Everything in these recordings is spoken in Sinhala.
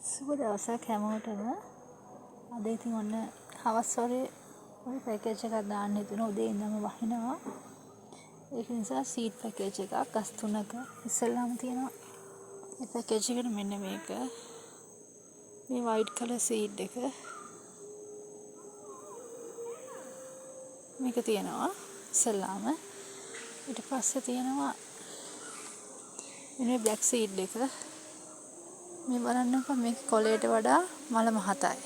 සුබ දවසක් හැමෝටම. අද ඉතින් ඔන්න හවස් වගේ ඔය පැකේජ් එකක් දාන්න හිතුණා. උදේ ඉඳන්ම වහිනවා. ඒක නිසා සීඩ් පැකේජ් එකක් ගස් 3ක ඉස්සෙල්ලාම තියෙනවා. මේ පැකේජ් එකට මෙන්න මේක. මේ වයිට් කලර් සීඩ් එක. මේක තියෙනවා ඉස්සෙල්ලාම. ඊට පස්සේ තියෙනවා මේ බ්ලැක් සීඩ් එක. මේ බලන්නකෝ මේක කොලේට වඩා මල මහතයි.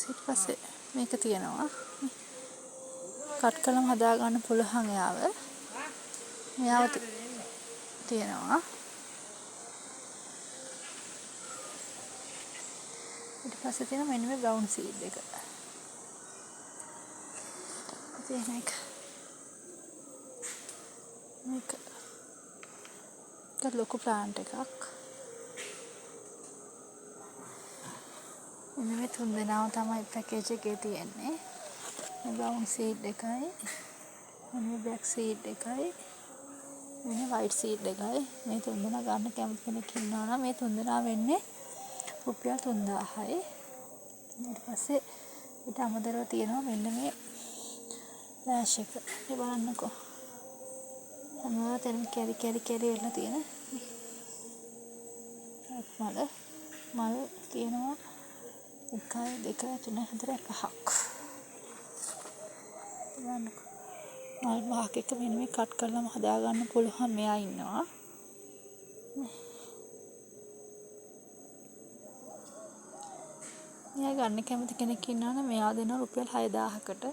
ඊට පස්සේ මේක තියෙනවා. කට් කළම හදා ගන්න පුළුවන් යාව. මෙයාව තියෙනවා. ඊට පස්සේ තියෙනවා මෙන්න මේ බ්‍රවුන් සීඩ් එක. ඉතින් මේක ලොකු ප්ලාන්ට් එකක්. මේ 3 දෙනාම තමයි පැකේජ් එකේ තියෙන්නේ. මේ බ්‍රවුන් සීඩ් එකයි, මේ බ්ලැක් සීඩ් එකයි, මේ වයිට් සීඩ් එකයි. මේ 3 දෙනා ගන්න කැමති කෙනෙක් ඉන්නවා නම් මේ 3 දෙනා වෙන්නේ රුපියල් 3000යි. ඊට පස්සේ ඊට අමතරව තියෙනවා මෙන්න මේ ෆ්ලෑෂ් එක. මේ බලන්නකෝ. හැමෝටම කැරි වෙලා තියෙන මල් තියෙනවා 1 2 3 4 5ක්. මල් පහක් එක මෙන්න මේ කට් කරලාම හදා ගන්න පුළුවන් මෙයා ඉන්නවා. මෙයා ගන්න කැමති කෙනෙක් ඉන්නවා නම් මෙයා දෙනවා රුපියල් 6000කට.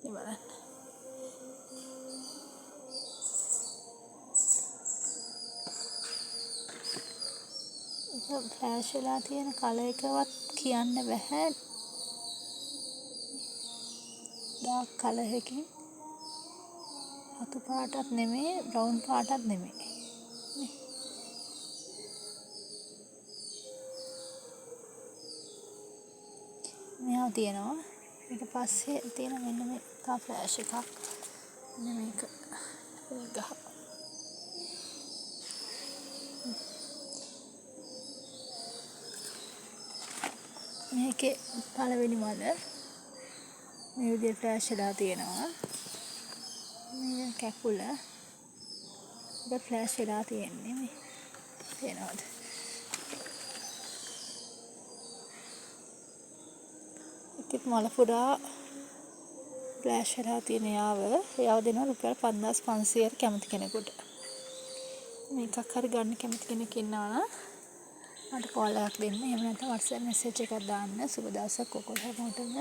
මේ බලන්න. ෆ්ලෑෂ් වෙලා තියෙන කලර් එකවත් කියන්න බෑ. ඩාර්ක් කලර් එකකින් රතු පාටත් නෙමෙයි බ්‍රවුන් පාටත් නෙමෙයි. මෙයා තියෙනවා. ඊට පස්සේ තියෙන මෙන්න මේ තා ෆ්ලෑෂ් එකක්. මෙන්න මේක ගහ. මේකේ පළවෙනි මල මේ විදිහට ෆ්ලෑෂ් වෙලා තියෙනවා. මේ කැකුල ඒක ෆ්ලෑෂ් වෙලා තියෙන්නේ මේ තේනවද? ඒකත් මල පුරා ෆ්ලෑෂ් වෙලා තියෙන යාව දෙනවා රුපියල් 5500ට කැමති කෙනෙකුට. මේකක් හරි ගන්න කැමති කෙනෙක් ඉන්නවා නම් මට කෝල් එකක් දෙන්න. එහෙම නැත්නම් WhatsApp message එකක් දාන්න. සුබ දවසක් ඔයගොල්ලෝ හැමෝටම.